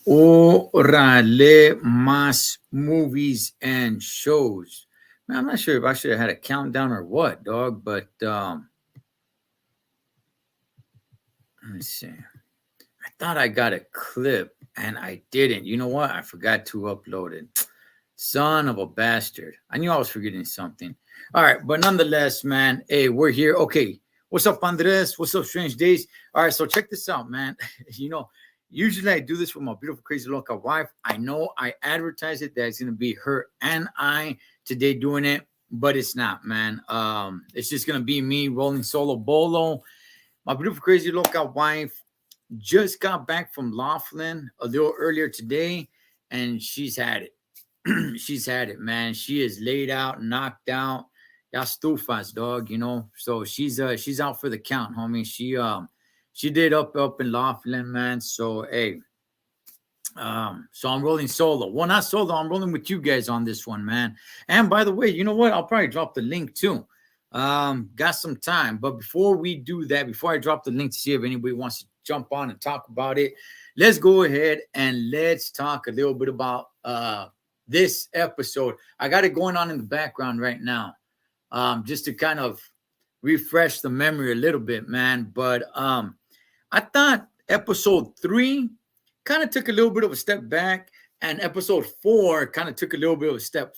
Orale más movies and shows. Man, I'm not sure if I should have had a countdown or what, dog, but let me see. I thought I got a clip and I didn't. You know what? I forgot to upload it. Son of a bastard. I knew I was forgetting something. All right, but nonetheless, man, hey, we're here. Okay. What's up, Andres? What's up, Strange Days? All right, so check this out, man. Usually I do this with my beautiful, crazy local wife. I know I advertise it that it's gonna be her and I today doing it, but it's not, man. It's just gonna be me rolling solo bolo. My beautiful, crazy local wife just got back from Laughlin a little earlier today, and she's had it. She's had it, man. She is laid out, knocked out. Y'all stufas, dog. So she's out for the count, homie. She did up in Laughlin, man. So hey, so I'm rolling solo. Well, not solo. I'm rolling with you guys on this one, man. And by the way, you know what? I'll probably drop the link too. Got some time, but before we do that, before I drop the link to see if anybody wants to jump on and talk about it, let's go ahead and let's talk a little bit about this episode. I got it going on in the background right now, just to kind of refresh the memory a little bit, man. But I thought episode 3 kind of took a little bit of a step back, and episode 4 kind of took a little bit of a step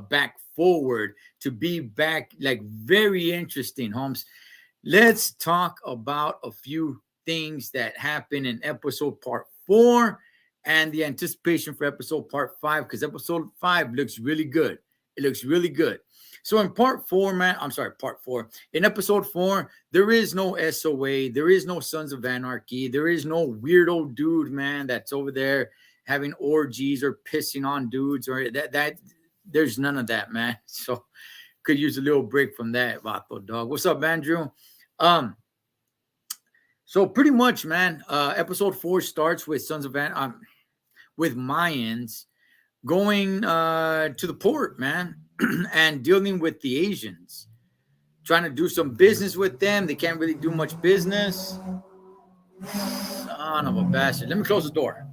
back forward to be back, like, very interesting, Holmes. Let's talk about a few things that happened in episode part 4 and the anticipation for episode part 5, because episode 5 looks really good. It looks really good. So in part 4, man, I'm sorry, part 4. In episode 4, there is no SOA. There is no Sons of Anarchy. There is no weirdo dude, man, that's over there having orgies or pissing on dudes or that. There's none of that, man. So could use a little break from that, Vato dog. What's up, Andrew? So pretty much, man, episode 4 starts with with Mayans going to the port, man, and dealing with the Asians, trying to do some business with them. They can't really do much business. Son of a bastard. Let me close the door.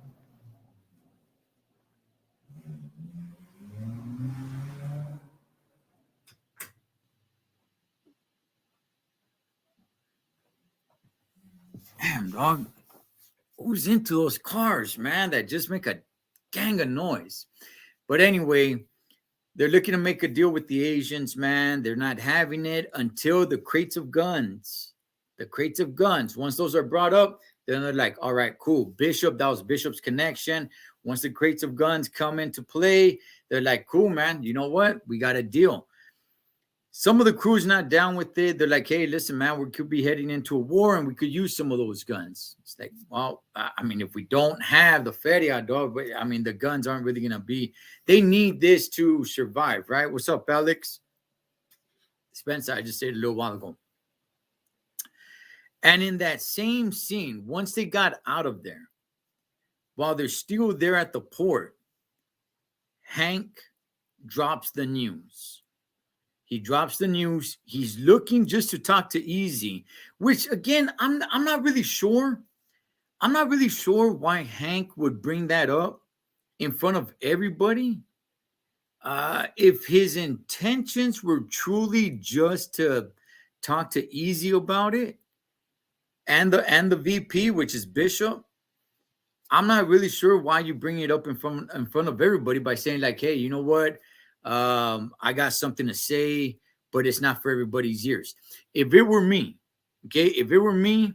Damn, dog. Who's into those cars, man, that just make a gang of noise? But anyway, they're looking to make a deal with the Asians, man. They're not having it until the crates of guns. The crates of guns. Once those are brought up, then they're like, all right, cool. Bishop, that was Bishop's connection. Once the crates of guns come into play, they're like, cool, man. You know what? We got a deal. Some of the crew's not down with it. They're like, hey, listen, man, we could be heading into a war and we could use some of those guns. It's like, well, I mean, if we don't have the feria, dog, but I mean, the guns aren't really going to be, they need this to survive, right? What's up, Alex? Spencer, I just said a little while ago. And in that same scene, once they got out of there, while they're still there at the port, Hank drops the news. He drops the news. He's looking just to talk to Easy, which again, I'm not really sure. I'm not really sure why Hank would bring that up in front of everybody. If his intentions were truly just to talk to Easy about it, and the VP, which is Bishop, I'm not really sure why you bring it up in front of everybody by saying like, hey, you know what? I got something to say, but it's not for everybody's ears. If it were me, okay, if it were me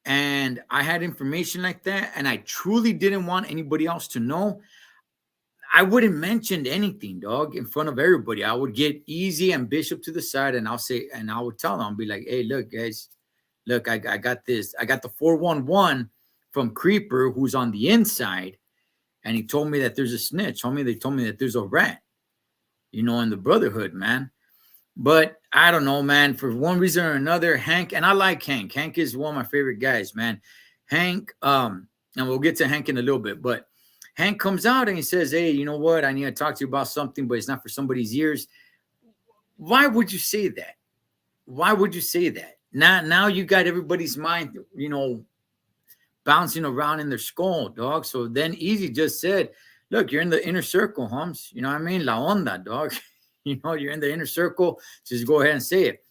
and I had information like that and I truly didn't want anybody else to know, I wouldn't mention anything, dog, in front of everybody. I would get Easy and Bishop to the side and I would tell them, I'll be like, hey, look, guys, look, I got this. I got the 411 from Creeper who's on the inside. And he told me that there's a snitch. They told me that there's a rat, in the Brotherhood, man. But I don't know, man. For one reason or another, Hank, and I like Hank. Hank is one of my favorite guys, man. Hank, and we'll get to Hank in a little bit, but Hank comes out and he says, hey, you know what? I need to talk to you about something, but it's not for somebody's ears. Why would you say that? Why would you say that? Now you got everybody's mind, bouncing around in their skull, dog. So then Easy just said, look, you're in the inner circle, Holmes. You know what I mean? La onda, dog. You know, you're in the inner circle. Just go ahead and say it.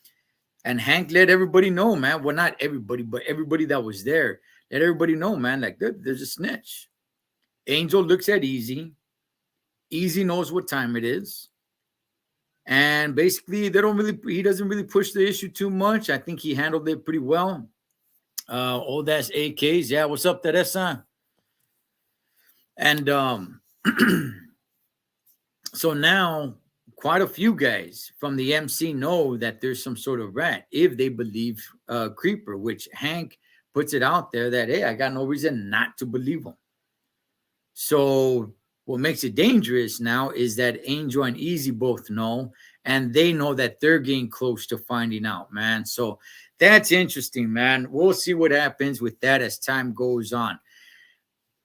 And Hank let everybody know, man. Well, not everybody, but everybody that was there. Let everybody know, man. Like, there's a snitch. Angel looks at Easy. Easy knows what time it is. And basically, he doesn't really push the issue too much. I think he handled it pretty well. Old ass AKs. Yeah, what's up, Teresa? And so now quite a few guys from the MC know that there's some sort of rat if they believe Creeper, which Hank puts it out there that, hey, I got no reason not to believe him. So what makes it dangerous now is that Angel and Easy both know, and they know that they're getting close to finding out, man. So that's interesting, man. We'll see what happens with that as time goes on.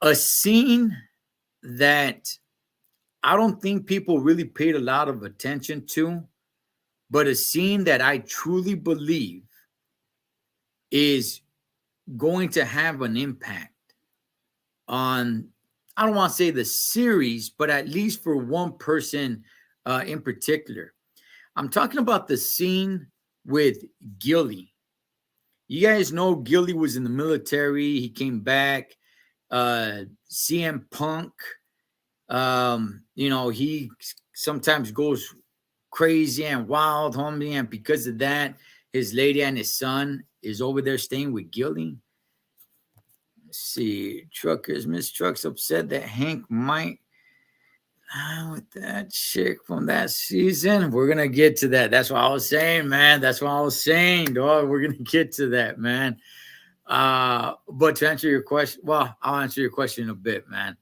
A scene that I don't think people really paid a lot of attention to, but a scene that I truly believe is going to have an impact on, I don't want to say the series, but at least for one person in particular. I'm talking about the scene with Gilly. You guys know Gilly was in the military. He came back. CM Punk, you know, he sometimes goes crazy and wild, homie. And because of that, his lady and his son is over there staying with Gilly. Let's see. Miss Truck's upset that Hank might with that chick from that season. We're gonna get to that. That's what I was saying, man. That's what I was saying, dog. We're gonna get to that, man. But to answer your question, well, I'll answer your question in a bit, man.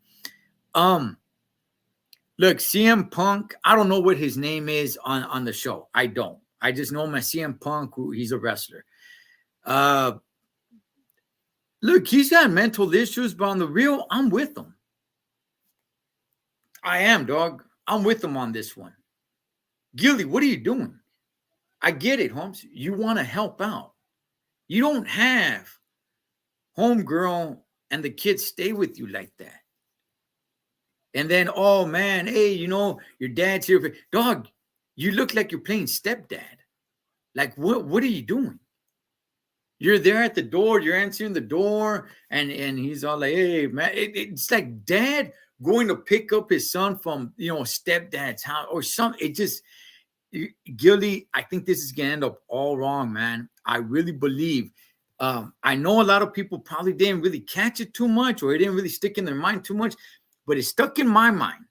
Look, CM Punk, I don't know what his name is on the show. I don't. I just know my CM Punk, he's a wrestler. Look, he's got mental issues, but on the real, I'm with him. I am, dog. I'm with him on this one. Gilly, what are you doing? I get it, Holmes. You want to help out. You don't have homegirl and the kids stay with you like that. And then, oh man, hey, you know, your dad's here. Dog, you look like you're playing stepdad. Like, what are you doing? You're there at the door, you're answering the door, and he's all like, hey, man, it's like dad going to pick up his son from, you know, stepdad's house or something. It just, Gilly, I think this is going to end up all wrong, man. I really believe. I know a lot of people probably didn't really catch it too much, or it didn't really stick in their mind too much, but it stuck in my mind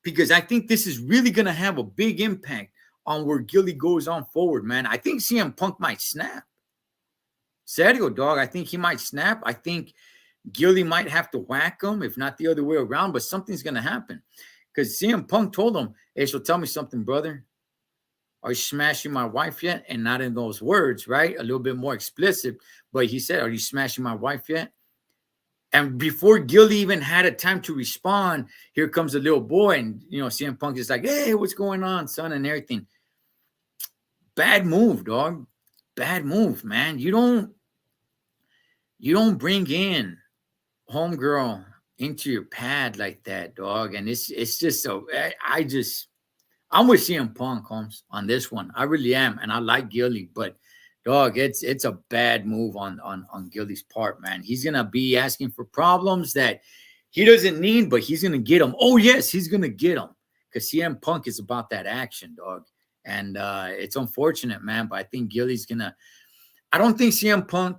because I think this is really going to have a big impact on where Gilly goes on forward, man. I think CM Punk might snap. Serio, dog. I think he might snap. I think Gilly might have to whack him, if not the other way around, but something's going to happen. Because CM Punk told him, hey, so tell me something, brother. Are you smashing my wife yet? And not in those words, right? A little bit more explicit. But he said, are you smashing my wife yet? And before Gilly even had a time to respond, here comes a little boy. And, you know, CM Punk is like, hey, what's going on, son? And everything. Bad move, dog. Bad move, man. You don't bring in homegirl into your pad like that, dog. And it's just so I'm with CM Punk, Holmes, on this one. I really am, and I like Gilly, but dog, it's a bad move on Gilly's part, man. He's gonna be asking for problems that he doesn't need, but he's gonna get them. Oh yes, he's gonna get them because CM Punk is about that action, dog. And it's unfortunate, man, but I think Gilly's gonna. I don't think CM Punk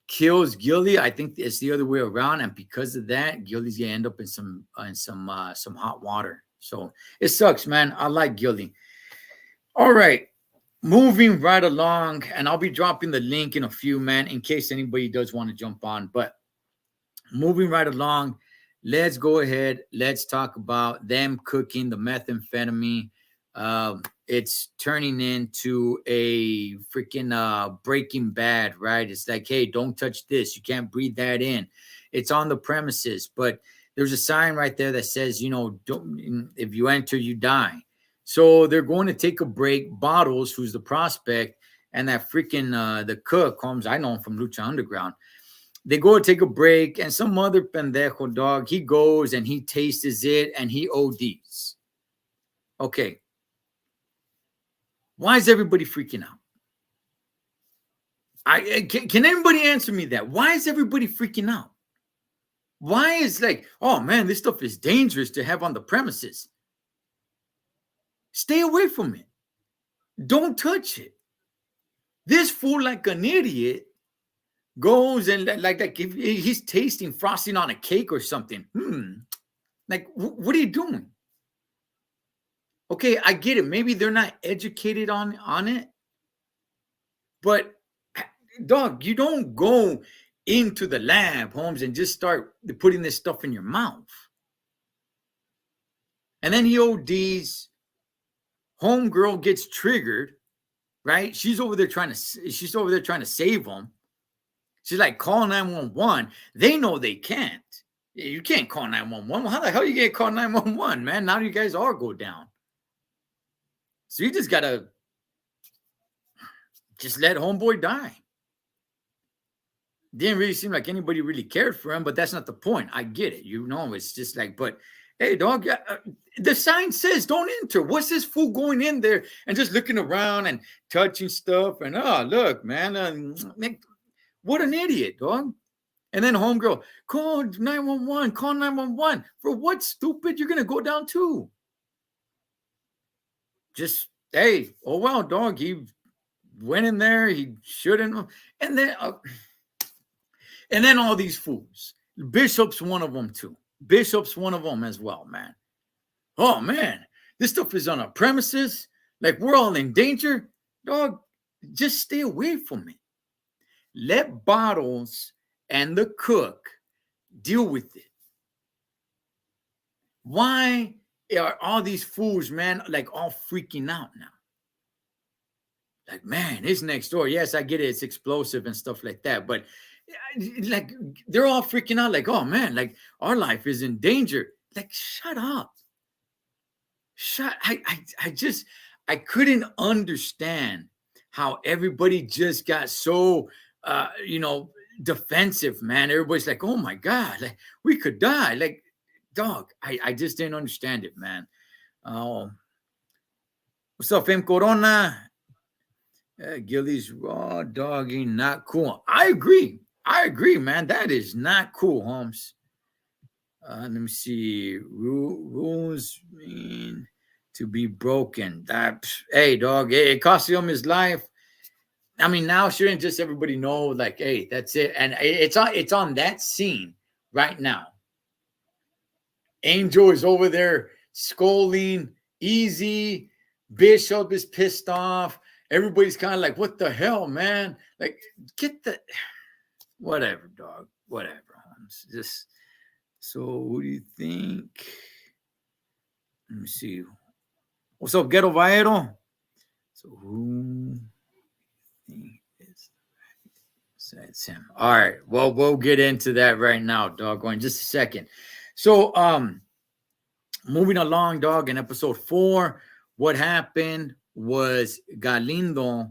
kills Gilly. I think it's the other way around, and because of that, Gilly's gonna end up in some hot water. So it sucks, man. I like Gilly. All right, moving right along, and I'll be dropping the link in a few, man, in case anybody does want to jump on. But moving right along, let's go ahead. Let's talk about them cooking the methamphetamine. It's turning into a freaking Breaking Bad, right? It's like, hey, don't touch this. You can't breathe that in. It's on the premises, but there's a sign right there that says, you know, don't, if you enter, you die. So they're going to take a break. Bottles, who's the prospect, and that freaking the cook, Holmes, I know him from Lucha Underground. They go take a break, and some other pendejo dog, he goes and he tastes it and he ODs. Okay. Why is everybody freaking out? Can anybody answer me that? Why is everybody freaking out? Why is like, oh man, this stuff is dangerous to have on the premises. Stay away from it. Don't touch it. This fool, like an idiot, goes and like if he's tasting frosting on a cake or something. Like, what are you doing? Okay, I get it. Maybe they're not educated on it, but dog, you don't go into the lab, Holmes, and just start putting this stuff in your mouth. And then he ODs. Homegirl gets triggered, right? She's over there trying to save him. She's like, call 911. They know they can't. You can't call 911. How the hell you get call 911, man? Now you guys all go down. So you just gotta just let homeboy die. Didn't really seem like anybody really cared for him, but that's not the point. I get it. You know, it's just like, but hey, dog, the sign says don't enter. What's this fool going in there and just looking around and touching stuff? And oh, look, man, what an idiot, dog. And then homegirl, call 911, call 911. For what, stupid? You're going to go down too. Just, hey, oh, well, dog, he went in there. He shouldn't. And then all these fools. Bishop's one of them too. Bishop's one of them as well, man. Oh, man, this stuff is on our premises. Like, we're all in danger. Dog, just stay away from it. Let Bottles and the cook deal with it. Why are all these fools, man, like all freaking out now? Like, man, it's next door. Yes, I get it. It's explosive and stuff like that. But like, they're all freaking out like, oh, man, like our life is in danger. Like, shut up. I couldn't understand how everybody just got so, defensive, man. Everybody's like, oh my God, like we could die. Like, dog, I just didn't understand it, man. What's up, Fem Corona? Gilly's raw doggy, not cool. I agree, man. That is not cool, Holmes. Let me see. Rules mean to be broken. Hey, dog, it cost him his life. I mean, now shouldn't just everybody know, like, hey, that's it. And it's on that scene right now. Angel is over there scolding, easy. Bishop is pissed off. Everybody's kind of like, what the hell, man? Like, get the whatever, dog. Whatever, Holmes. Just so who do you think? Let me see. What's up, Ghetto Vaero? So who so it's him. All right. Well, we'll get into that right now, dog. In just a second. So moving along, dog, in episode 4, what happened was Galindo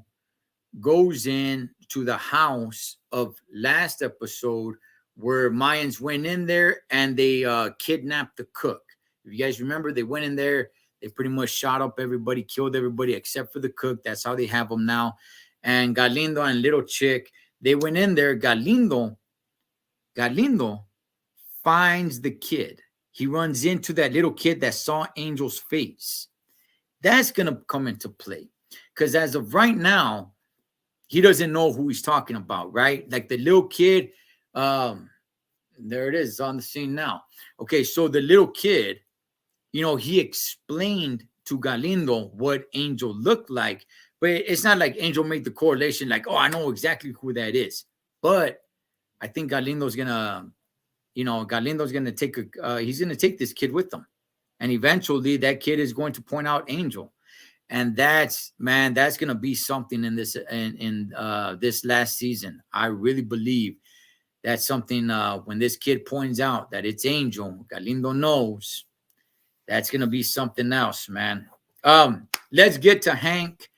goes in to the house of last episode where Mayans went in there and they kidnapped the cook. If you guys remember, they went in there, they pretty much shot up everybody, killed everybody except for the cook. That's how they have them now. And Galindo and Little Chick, they went in there. Galindo finds the kid. He runs into that little kid that saw Angel's face. That's going to come into play. Because as of right now, he doesn't know who he's talking about, right? Like the little kid, there it is on the scene now. Okay, so the little kid, he explained to Galindo what Angel looked like, but it's not like Angel made the correlation like, oh, I know exactly who that is. But I think Galindo's gonna take he's gonna take this kid with him, and eventually that kid is going to point out Angel, and that's gonna be something in this this last season. I really believe that's something. When this kid points out that it's Angel, Galindo knows. That's gonna be something else, man. Let's get to Hank.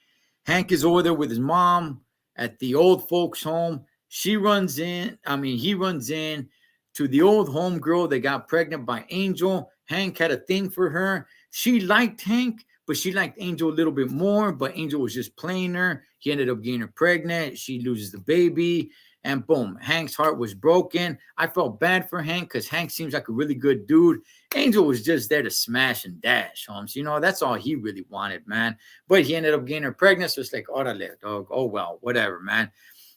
Hank is over there with his mom at the old folks' home. She runs in, I mean, he runs in to the old homegirl that got pregnant by Angel. Hank had a thing for her. She liked Hank, but she liked Angel a little bit more. But Angel was just playing her. He ended up getting her pregnant. She loses the baby. And boom, Hank's heart was broken. I felt bad for Hank because Hank seems like a really good dude. Angel was just there to smash and dash, Holmes. You know, that's all he really wanted, man. But he ended up getting her pregnant. So it's like, orale, dog. Oh, well, whatever, man.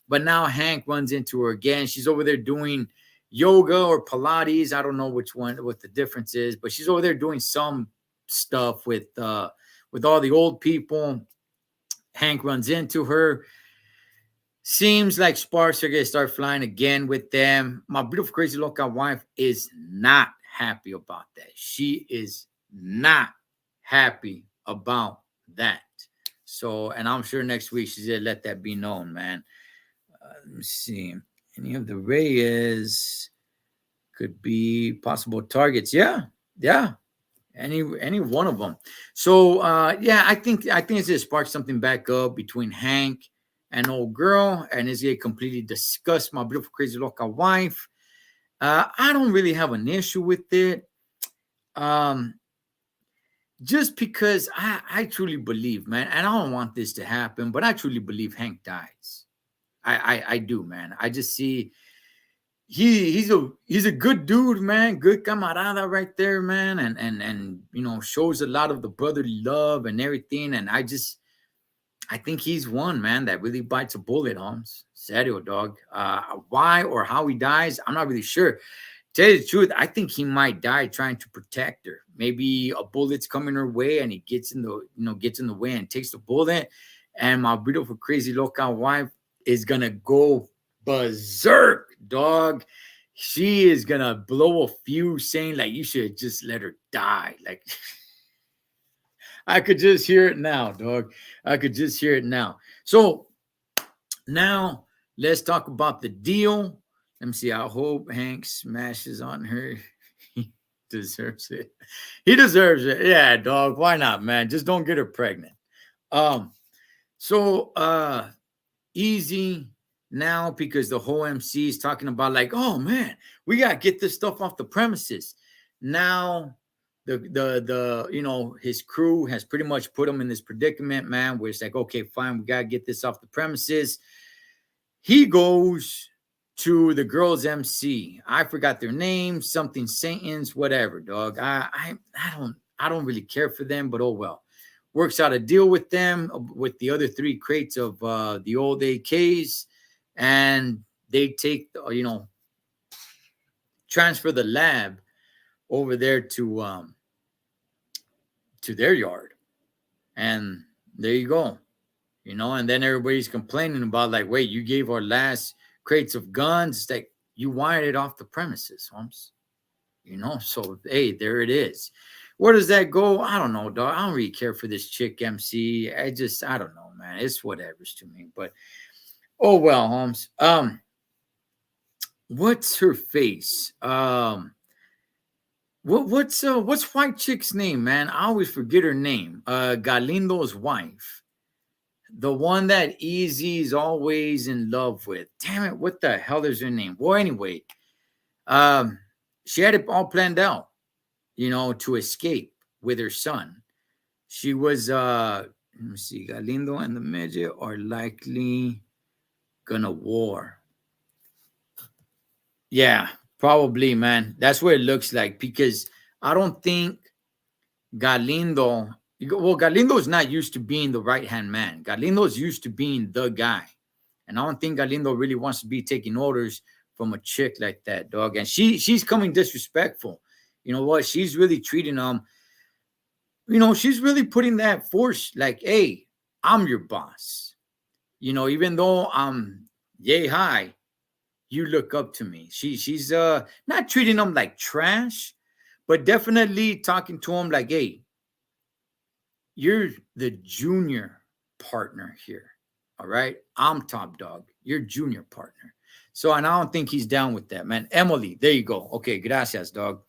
But now Hank runs into her again. She's over there doing yoga or Pilates. I don't know which one, what the difference is, but she's over there doing some stuff with all the old people. Hank runs into her. Seems like sparks are gonna start flying again with them. My beautiful, crazy loca wife is not happy about that. She is not happy about that. So, and I'm sure next week she's gonna let that be known, man. Let me see. Any of the Reyes could be possible targets. Yeah, yeah. Any one of them. So yeah, I think it's gonna spark something back up between Hank and old girl, and it's gonna completely disgust my beautiful crazy loca wife. I don't really have an issue with it. Just because I truly believe, man, and I don't want this to happen, but I truly believe Hank dies. I do, man. I just see he's a good dude, man. Good camarada right there, man. And you know, shows a lot of the brotherly love and everything. And I think he's one, man, that really bites a bullet, Holmes. Serio, dog. Why or how he dies, I'm not really sure. Tell you the truth, I think he might die trying to protect her. Maybe a bullet's coming her way and he gets in the way and takes the bullet. And my beautiful crazy loca wife is gonna go berserk, dog. She is gonna blow a fuse saying like you should just let her die. Like I could just hear it now, dog. I could just hear it now. So now let's talk about the deal. Let me see. I hope Hank smashes on her. He deserves it. He deserves it. Yeah, dog. Why not, man? Just don't get her pregnant. So easy now because the whole MC is talking about like, oh man, we gotta get this stuff off the premises. Now the you know, his crew has pretty much put him in this predicament, man, where it's like, okay, fine, we gotta get this off the premises. He goes to the girls MC. I forgot their name, something Satan's, whatever, dog. I don't really care for them, but oh well. Works out a deal with them with the other 3 crates of the old AKs, and they take you know, transfer the lab over there to their yard, and there you go. You know, and then everybody's complaining about like, wait, you gave our last crates of guns, like you wired it off the premises, Holmes. You know, so hey, there it is. Where does that go? I don't know, dog. I don't really care for this chick MC. I don't know, man. It's whatever's to me. But oh well, Holmes. What's her face? What's white chick's name, man? I always forget her name. Galindo's wife. The one that Easy's always in love with. Damn it, what the hell is her name? Well, anyway, she had it all planned out, you know, to escape with her son. She was let me see, Galindo and the midget are likely gonna war. Yeah, probably, man. That's what it looks like because I don't think Galindo. Well, Galindo's not used to being the right hand man. Galindo's used to being the guy, and I don't think Galindo really wants to be taking orders from a chick like that, dog. And she's coming disrespectful. You know what? She's really treating them. You know, she's really putting that force. Like, hey, I'm your boss. You know, even though I'm yay high, you look up to me. She's not treating them like trash, but definitely talking to him like, hey, you're the junior partner here. All right. I'm top dog. You're junior partner. So, and I don't think he's down with that, man. Emily, there you go. Okay. Gracias, dog.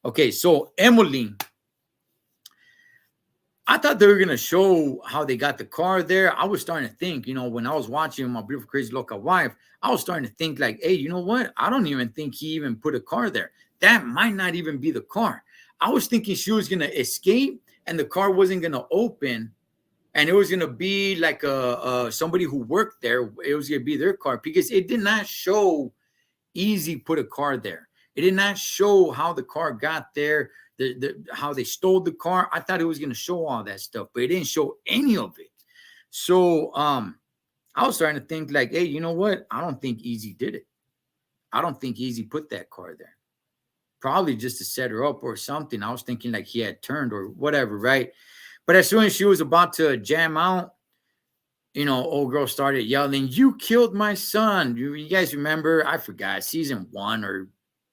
Okay. So, Emily, I thought they were gonna show how they got the car there. I was starting to think, when I was watching My Beautiful Crazy Local Wife, I was starting to think like, hey, you know what? I don't even think he even put a car there. That might not even be the car. I was thinking she was gonna escape and the car wasn't gonna open, and it was gonna be like somebody who worked there. It was gonna be their car because it did not show Easy put a car there. It did not show how the car got there, how they stole the car. I thought it was going to show all that stuff, but it didn't show any of it. So I was starting to think like, hey, you know what? I don't think Easy did it. I don't think Easy put that car there. Probably just to set her up or something. I was thinking like he had turned or whatever, right? But as soon as she was about to jam out, old girl started yelling, "You killed my son." You guys remember? I forgot, season 1 or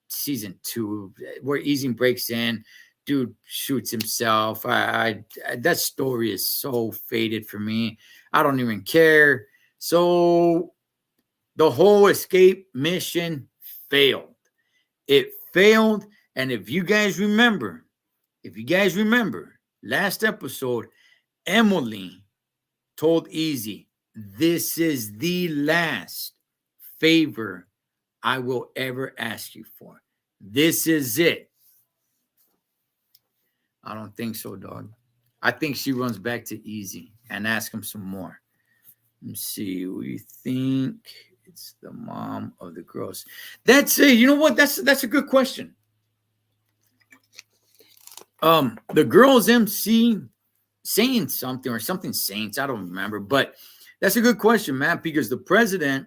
season 2, where Easy breaks in, dude shoots himself. That story is so faded for me. I don't even care. So the whole escape mission failed. It failed. And if you guys remember, last episode, Emily told Easy, "This is the last favor I will ever ask you for. This is it." I don't think so, dog. I think she runs back to Easy and asks him some more. Let's see. We think it's the mom of the girls. That's it. You know what? That's a good question. The girls MC saying something or something Saints. I don't remember, but that's a good question, man, because the president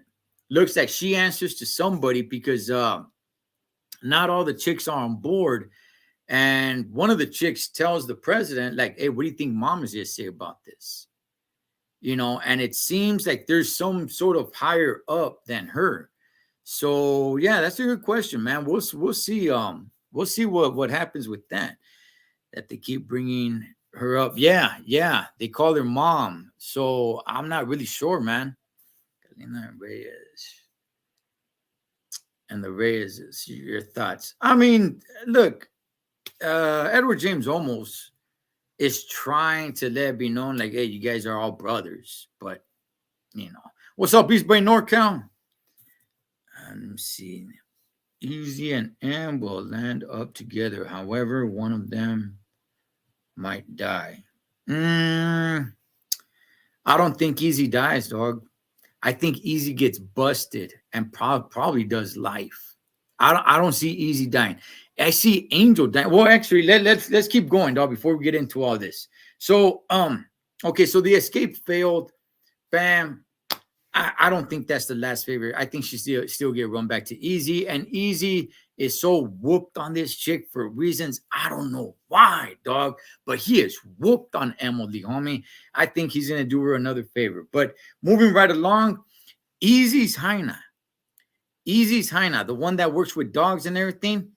looks like she answers to somebody because not all the chicks are on board. And one of the chicks tells the president, like, hey, what do you think mom is going to say about this? And it seems like there's some sort of higher up than her. So yeah, that's a good question, man. We'll see. We'll see what happens with that they keep bringing her up. Yeah. They call her mom. So I'm not really sure, man. Galina Reyes. And the Reyes, your thoughts. I mean, look, Edward James Olmos is trying to let it be known like, hey, you guys are all brothers. But, what's up, East Bay NorCal? Let me see. Easy and M will land up together. However, one of them might die. I don't think Easy dies, dog. I think Easy gets busted and probably does life. I don't see Easy dying. I see Angel dying. Well, actually, let's keep going, dog, before we get into all this. So, okay, so the escape failed. Bam. I don't think that's the last favor. I think she still get run back to Easy, and Easy is so whooped on this chick for reasons I don't know why, dog. But he is whooped on Emily, homie. I think he's gonna do her another favor. But moving right along, Easy's Haina, the one that works with dogs and everything.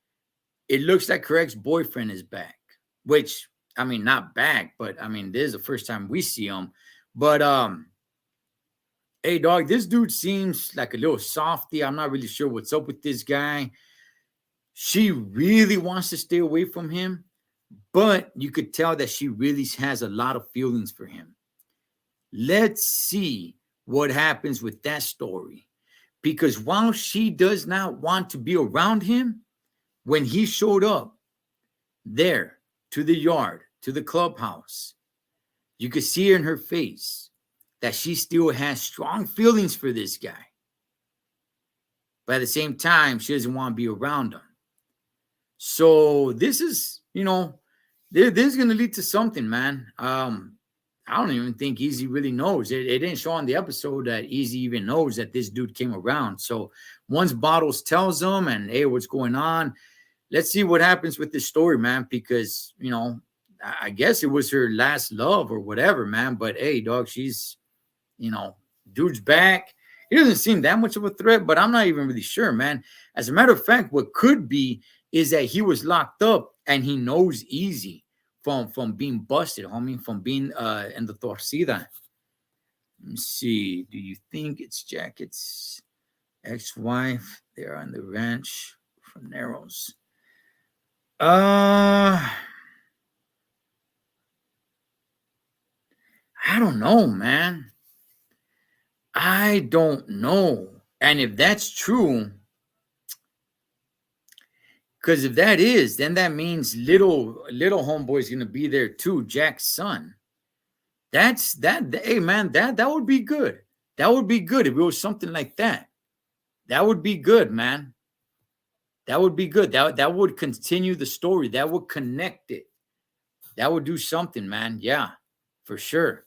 It looks like her ex-boyfriend is back, which I mean, not back, but I mean, this is the first time we see him. But hey, dog, this dude seems like a little softy. I'm not really sure what's up with this guy. She really wants to stay away from him, but you could tell that she really has a lot of feelings for him. Let's see what happens with that story. Because while she does not want to be around him, when he showed up there to the yard, to the clubhouse, you could see in her face that she still has strong feelings for this guy. But at the same time, she doesn't want to be around him. So this is, this is going to lead to something, man. I don't even think Easy really knows. It didn't show on the episode that Easy even knows that this dude came around. So once Bottles tells him and, hey, what's going on? Let's see what happens with this story, man, because, I guess it was her last love or whatever, man. But, hey, dog, she's, dude's back. He doesn't seem that much of a threat, but I'm not even really sure, man. As a matter of fact, what could be is that he was locked up and he knows Easy from being busted, homie, from being in the torcida. Let me see. Do you think it's Jacket's ex-wife? They're on the ranch for Narrows. I don't know, man. I don't know. And if that's true, because if that is, then that means little homeboy's gonna be there too, Jack's son. That's that. Hey, man, that would be good. That would be good if it was something like that. That would be good, man. That would be good. That would continue the story. That would connect it. That would do something, man. Yeah, for sure.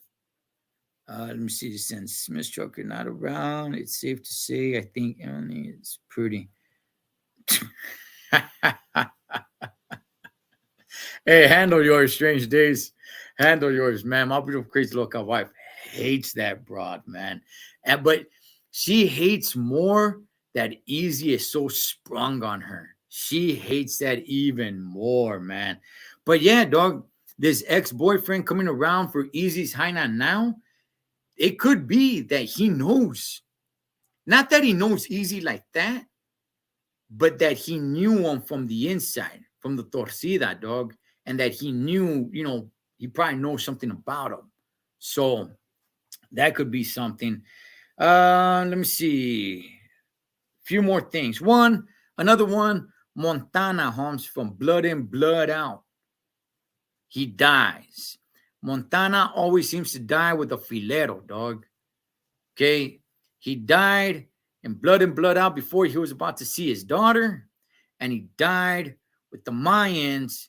Let me see. Since Smith Trucker not around, it's safe to say I think Emily is pretty. Hey, handle yours, strange days. Handle yours, man. My beautiful crazy local wife hates that broad, man. But she hates more that Easy is so sprung on her. She hates that even more, man. But yeah, dog, this ex-boyfriend coming around for Easy's Hainan now, it could be that he knows. Not that he knows Easy like that, but that he knew him from the inside, from the torcida, dog, and that he knew, he probably knows something about him. So that could be something. Let me see. A few more things. Another one, Montana Holmes from Blood In, Blood Out. He dies. Montana always seems to die with a filero, dog. Okay. He died in Blood Out before he was about to see his daughter. And he died with the Mayans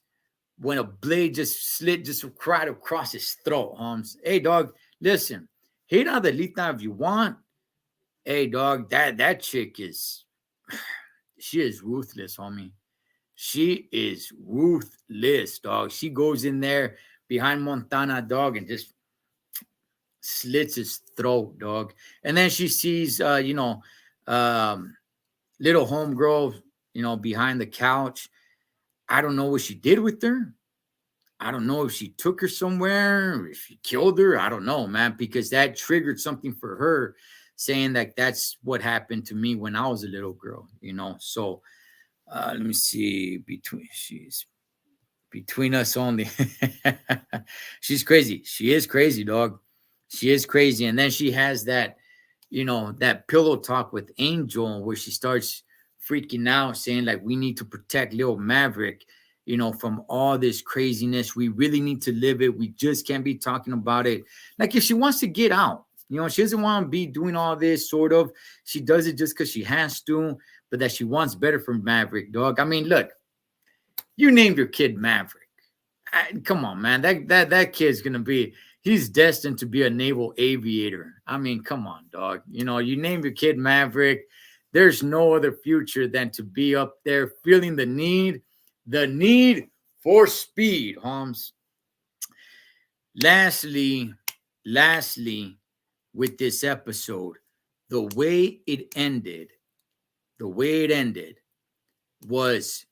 when a blade just slid just right across his throat, Holmes. Hey, dog, listen. Hate Adelita if you want. Hey, dog, that chick she is ruthless, homie. She is ruthless, dog. She goes in there behind Montana, dog, and just slits his throat, dog. And then she sees, little homegirl, behind the couch. I don't know what she did with her. I don't know if she took her somewhere, if she killed her. I don't know, man, because that triggered something for her, saying that that's what happened to me when I was a little girl, So let me see. She's between us only. She's crazy. She is crazy, dog. She is crazy. And then she has that, that pillow talk with Angel where she starts freaking out, saying like, we need to protect Lil Maverick, from all this craziness. We really need to live it. We just can't be talking about it. Like if she wants to get out, she doesn't want to be doing all this sort of, she does it just because she has to, but that she wants better for Maverick, dog. I mean, look, you named your kid Maverick. Come on, man. That kid's gonna be. He's destined to be a naval aviator. I mean, come on, dog. You name your kid Maverick. There's no other future than to be up there feeling the need for speed, Holmes. Lastly, with this episode, the way it ended was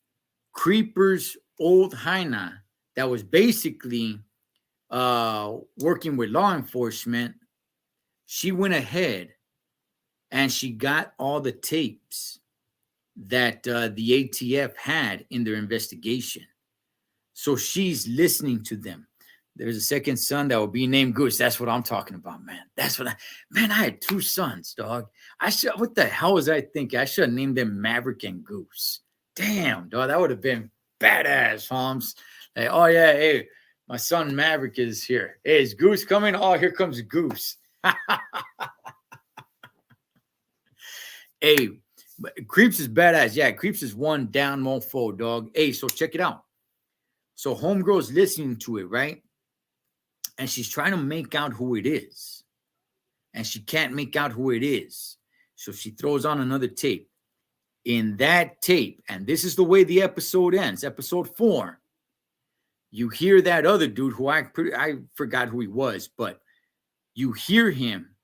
Creeper's old Hyena that was basically working with law enforcement. She went ahead and she got all the tapes that the ATF had in their investigation. So she's listening to them. There's a second son that will be named Goose. That's what I'm talking about, man. I had two sons, dog. What the hell was I thinking? I should have named them Maverick and Goose. Damn, dog, that would have been badass, Holmes. Like, oh yeah, hey, my son Maverick is here. Hey, is Goose coming? Oh, here comes Goose. Hey, Creeps is badass. Yeah, Creeps is one down mofo, dog. Hey, so check it out. So homegirl's listening to it, right? And she's trying to make out who it is. And she can't make out who it is. So she throws on another tape. In that tape, and this is the way the episode ends, episode 4, you hear that other dude who I forgot who he was, but you hear him.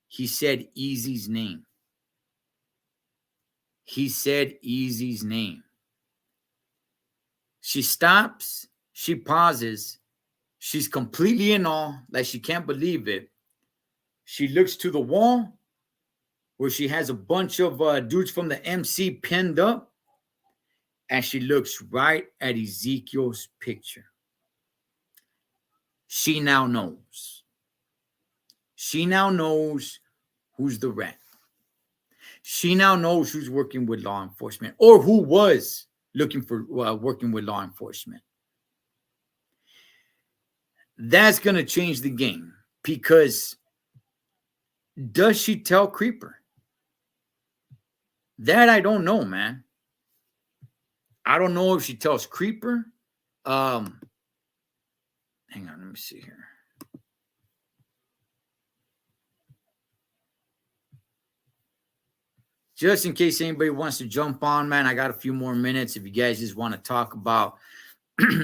He said Easy's name. He said Easy's name. She stops. She pauses. She's completely in awe, like she can't believe it. She looks to the wall where she has a bunch of dudes from the MC pinned up, and she looks right at Ezekiel's picture. She now knows. She now knows who's the rat. She now knows who's working with law enforcement or who was looking for working with law enforcement. That's going to change the game because does she tell Creeper? That I don't know, man. I don't know if she tells Creeper. Hang on, let me see here. Just in case anybody wants to jump on, man, I got a few more minutes. If you guys just want to talk about,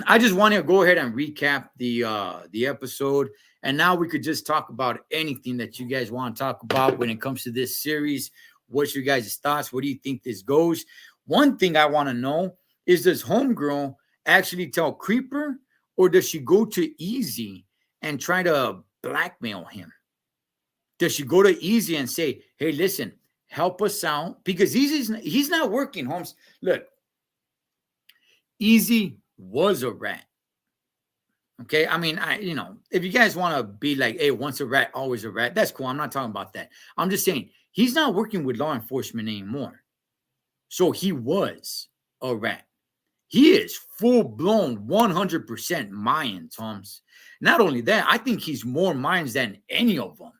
I just want to go ahead and recap the episode, and now we could just talk about anything that you guys want to talk about when it comes to this series. What's your guys' thoughts? What do you think this goes? One thing I want to know is, does Homegirl actually tell Creeper, or does she go to Easy and try to blackmail him? Does she go to Easy and say, hey, listen, help us out? Because he's not working, Holmes. Look, Easy was a rat. Okay, I mean, if you guys want to be like, hey, once a rat, always a rat, that's cool. I'm not talking about that. I'm just saying he's not working with law enforcement anymore. So he was a rat. He is full-blown 100% Mayan, Toms. Not only that, I think he's more Mayans than any of them.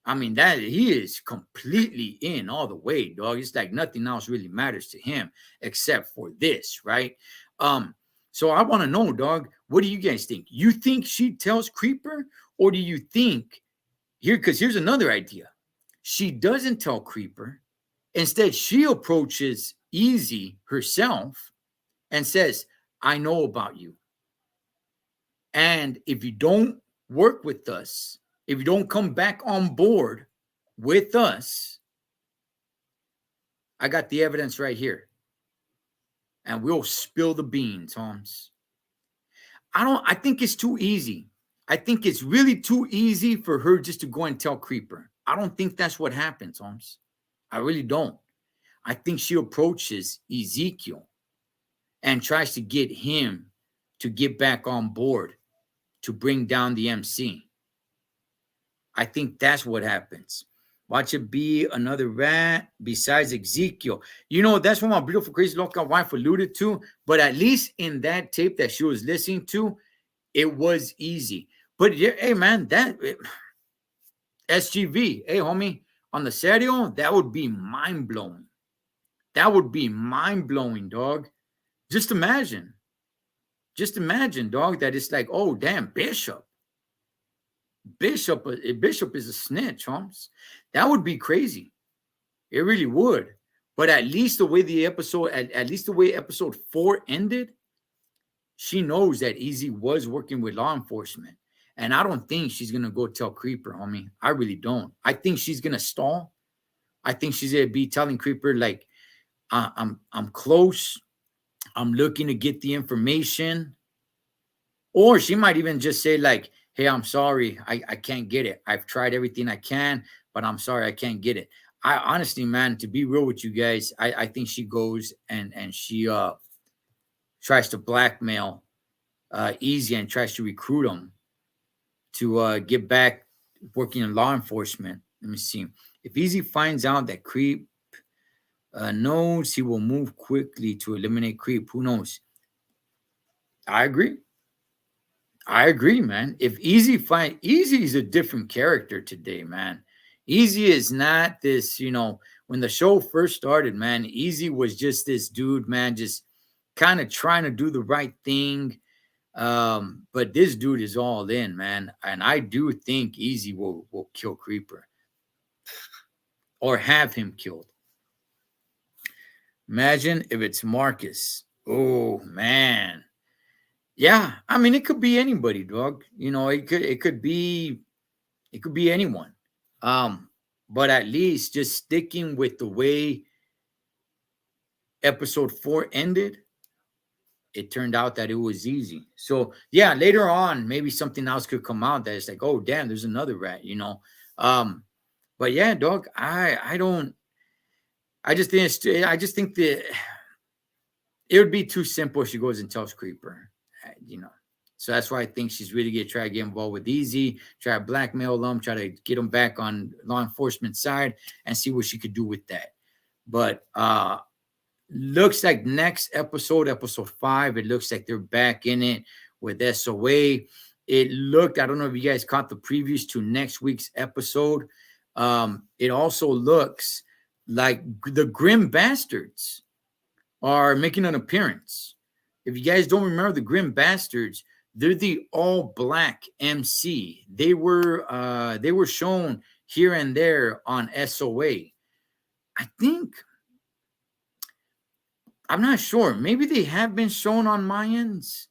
I mean, that he is completely in all the way, dog. It's like nothing else really matters to him except for this, right? So I want to know, dog, what do you guys think? You think she tells Creeper, or do you think because here's another idea. She doesn't tell Creeper. Instead, she approaches Easy herself and says, I know about you. And if you don't work with us, if you don't come back on board with us, I got the evidence right here. And we'll spill the beans, Holmes. I think it's too easy. I think it's really too easy for her just to go and tell Creeper. I don't think that's what happens, Holmes. I really don't. I think she approaches Ezekiel and tries to get him to get back on board to bring down the MC. I think that's what happens. Watch it be another rat besides Ezekiel. That's what my beautiful, crazy, local wife alluded to. But at least in that tape that she was listening to, it was easy. But hey, man, SGV, hey, homie, on the serio, that would be mind-blowing. That would be mind-blowing, dog. Just imagine, dog, that it's like, oh, damn, Bishop is a snitch, Holmes. That would be crazy. It really would. But at least the way episode 4 ended, she knows that Easy was working with law enforcement. And I don't think she's gonna go tell Creeper, homie. I really don't. I think she's gonna stall. I think she's gonna be telling Creeper, like, I'm close. I'm looking to get the information. Or she might even just say, like, hey, I'm sorry, I can't get it. I've tried everything I can, but I'm sorry, I can't get it. I honestly, man, to be real with you guys, I think she goes and she tries to blackmail Easy and tries to recruit him to get back working in law enforcement. Let me see. If Easy finds out that Creep knows, he will move quickly to eliminate Creep. Who knows? I agree, man. If Easy is a different character today, man. Easy is not this, when the show first started, man, Easy was just this dude, man, just kind of trying to do the right thing. But this dude is all in, man. And I do think Easy will kill Creeper or have him killed. Imagine if it's Marcus. Oh, man. Yeah, I mean, it could be anybody, dog. It could be anyone. But at least just sticking with the way episode 4 ended, it turned out that it was Easy. So yeah, later on, maybe something else could come out that is like, oh damn, there's another rat, But yeah, dog, I just think that it would be too simple if she goes and tells Creeper, So that's why I think she's really going to try to get involved with Easy, try to blackmail them, try to get them back on law enforcement side and see what she could do with that. But looks like next episode, episode 5, it looks like they're back in it with SOA. It looked, I don't know if you guys caught the previews to next week's episode. It also looks like the Grim Bastards are making an appearance. If you guys don't remember the Grim Bastards, they're the all-black MC. They were shown here and there on SOA. I think, I'm not sure. Maybe they have been shown on Mayans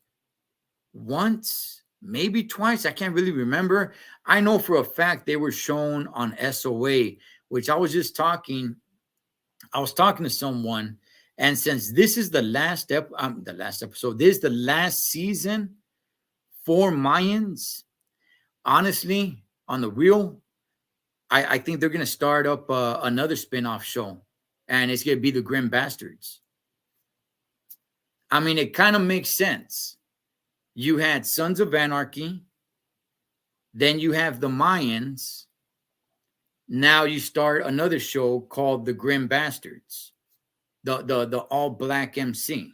once, maybe twice. I can't really remember. I know for a fact they were shown on SOA, which I was talking to someone, and since this is the last episode, this is the last season for Mayans, honestly, on the real, I think they're going to start up another spin-off show, and it's going to be the Grim Bastards. I mean, it kind of makes sense. You had Sons of Anarchy, then you have the Mayans. Now you start another show called the Grim Bastards, the all-black MC.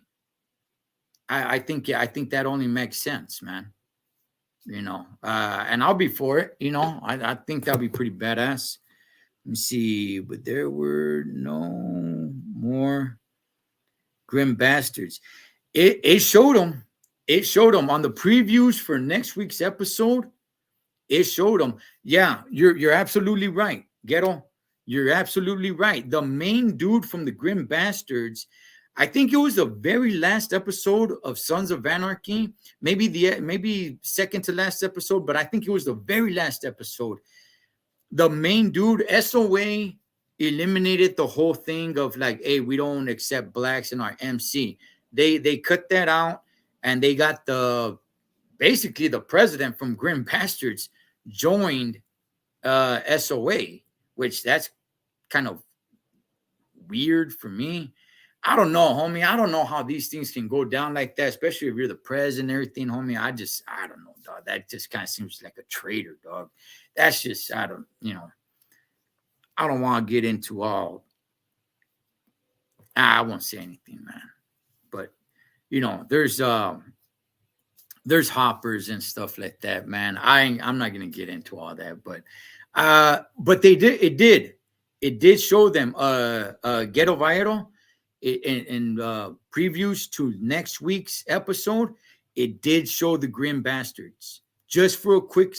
I think that only makes sense, man. And I'll be for it. I think that'll be pretty badass. Let me see, but there were no more Grim Bastards. It showed them. It showed them on the previews for next week's episode. It showed them. Yeah, you're absolutely right, Ghetto. You're absolutely right. The main dude from the Grim Bastards, I think it was the very last episode of Sons of Anarchy, maybe second to last episode, but I think it was the very last episode. The main dude, SOA, eliminated the whole thing of like, hey, we don't accept blacks in our MC. They cut that out, and they got basically the president from Grim Bastards joined SOA, which that's kind of weird for me. I don't know, homie. I don't know how these things can go down like that, especially if you're the president and everything, homie. I don't know, dog. That just kind of seems like a traitor, dog. That's just, I don't want to get into all. I won't say anything, man. But, there's hoppers and stuff like that, man. I'm not going to get into all that, but it did show them Ghetto Viral in previews to next week's episode. It did show the Grim Bastards just for a quick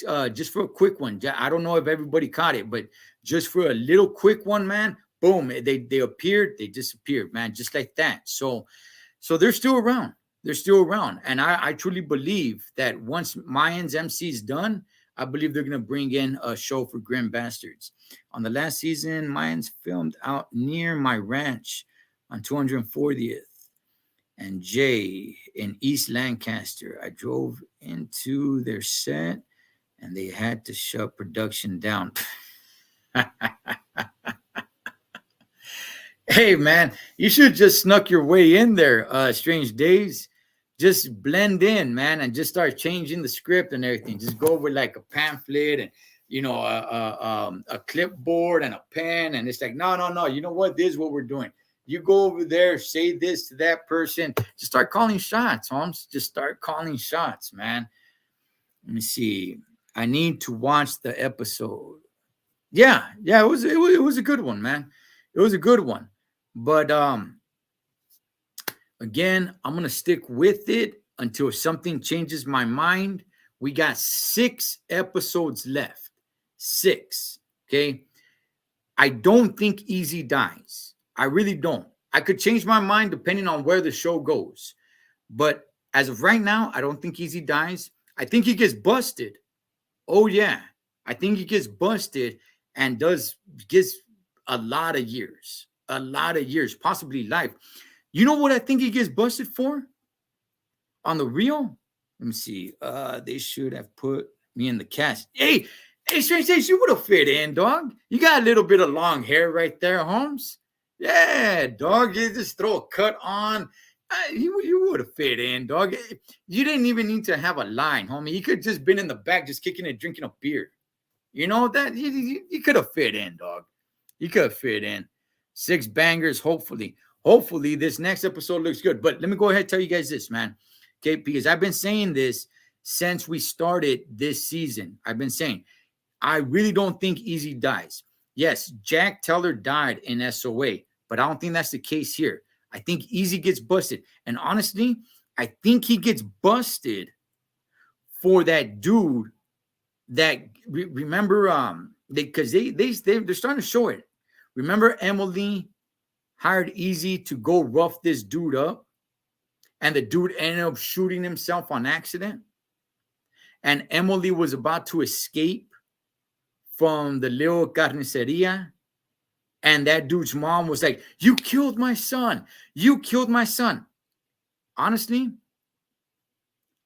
one. I don't know if everybody caught it, but just for a little quick one, man. Boom, they appeared, they disappeared, man, just like that. So they're still around. They're still around. And I truly believe that once Mayans MC is done, I believe they're going to bring in a show for Grim Bastards. On the last season, Mayans filmed out near my ranch on 240th and J in East Lancaster. I drove into their set, and they had to shut production down. Hey, man, you should just snuck your way in there, Strange Days. Just blend in, man, and just start changing the script and everything. Just go with like a pamphlet and, a clipboard and a pen. And it's like, no. You know what? This is what we're doing. You go over there, say this to that person. Just start calling shots, Holmes. Just start calling shots, man. Let me see. I need to watch the episode. Yeah, it was a good one, man. It was a good one. But again, I'm going to stick with it until something changes my mind. We got 6 episodes left. 6, okay? I don't think Easy dies. I really don't. I could change my mind depending on where the show goes. But as of right now, I don't think Easy dies. I think he gets busted. Oh, yeah. I think he gets busted and gets a lot of years, possibly life. You know what I think he gets busted for? On the real? Let me see. They should have put me in the cast. Hey, Strange Days, you would have fit in, dog. You got a little bit of long hair right there, Holmes. Yeah, dog. You just throw a cut on. You would have fit in, dog. You didn't even need to have a line, homie. He could just been in the back, just kicking and drinking a beer. You know that you could have fit in, dog. You could have fit in. 6 bangers, hopefully. Hopefully, this next episode looks good. But let me go ahead and tell you guys this, man. Okay, because I've been saying this since we started this season. I've been saying, I really don't think Easy dies. Yes, Jack Teller died in SOA, but I don't think that's the case here. I think Easy gets busted. And honestly, I think he gets busted for that dude that remember because they're starting to show it. Remember Emily hired Easy to go rough this dude up, and the dude ended up shooting himself on accident. And Emily was about to escape from the little carniceria, and that dude's mom was like, "You killed my son. You killed my son." Honestly,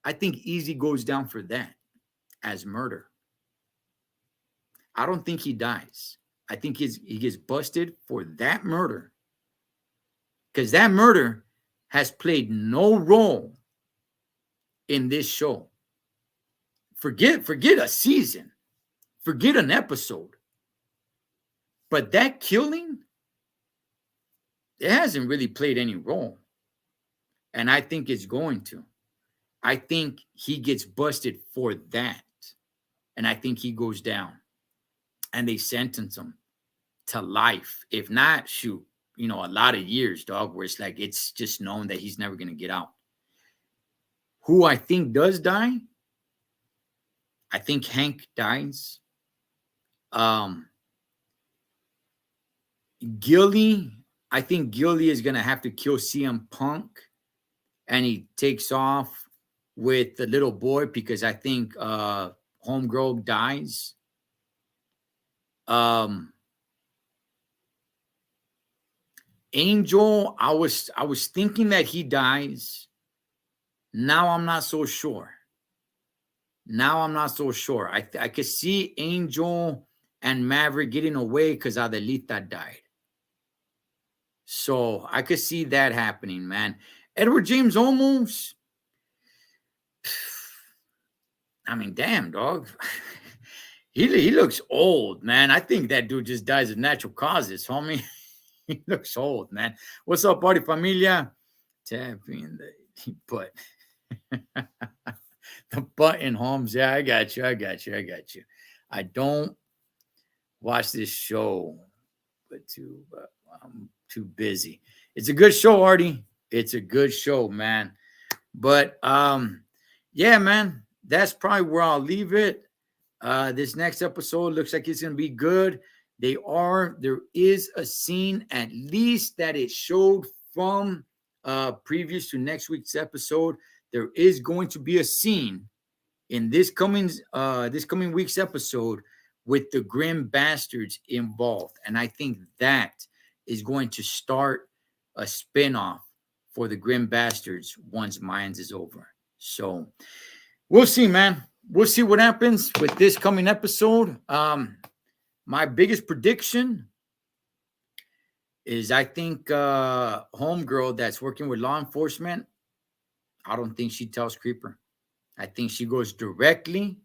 I think Easy goes down for that as murder. I don't think he dies. I think he gets busted for that murder, because that murder has played no role in this show. Forget a season. Forget an episode. But that killing, it hasn't really played any role. And I think it's going to. I think he gets busted for that. And I think he goes down. And they sentence him to life. If not, shoot, a lot of years, dog, where it's like it's just known that he's never going to get out. Who I think does die, I think Hank dies. Gilly, I think Gilly is going to have to kill CM Punk, and he takes off with the little boy because I think Homegirl dies. Angel, I was thinking that he dies. Now I'm not so sure. I could see Angel and Maverick getting away because Adelita died. So I could see that happening, man. Edward James Olmos. I mean, damn, dog. He looks old, man. I think that dude just dies of natural causes, homie. He looks old, man. What's up, party familia? Tapping the butt. The button, Holmes. Yeah, I got you. I don't watch this show, but I'm too busy. It's a good show, Artie. It's a good show, man. But yeah, man, that's probably where I'll leave it. This next episode looks like it's gonna be good. There is a scene at least that it showed from previous to next week's episode. There is going to be a scene in this coming week's episode with the Grim Bastards involved, and I think that is going to start a spinoff for the Grim Bastards once Mayans is over. So we'll see, man. We'll see what happens with this coming episode. My biggest prediction is I think Homegirl that's working with law enforcement, I don't think she tells Creeper. I think she goes directly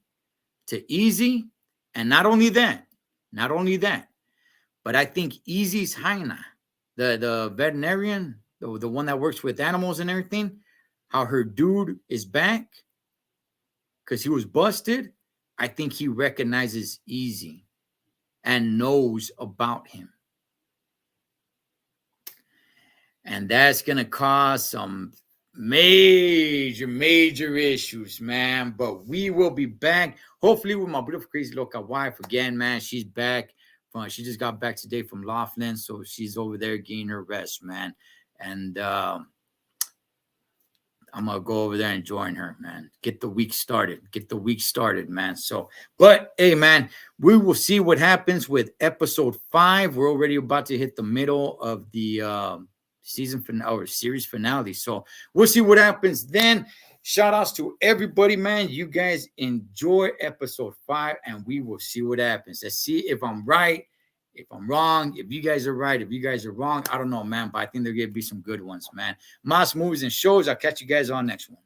to Easy. And not only that, but I think Easy's Hyena, the veterinarian, the one that works with animals and everything, how her dude is back because he was busted. I think he recognizes Easy and knows about him. And that's going to cause some major issues, man. But we will be back, hopefully, with my beautiful, crazy local wife again, man. She's back. She just got back today from Laughlin, so she's over there getting her rest, man. And I'm going to go over there and join her, man. Get the week started, man. So, but, hey, man, we will see what happens with episode 5. We're already about to hit the middle of the season finale or series finale. So we'll see what happens then. Shout outs to everybody, man. You guys enjoy episode 5, and we will see what happens. Let's see if I'm right If I'm wrong, if you guys are right, if you guys are wrong, I don't know, man. But I think there's gonna be some good ones, man. M.A.S movies and shows. I'll catch you guys on next one.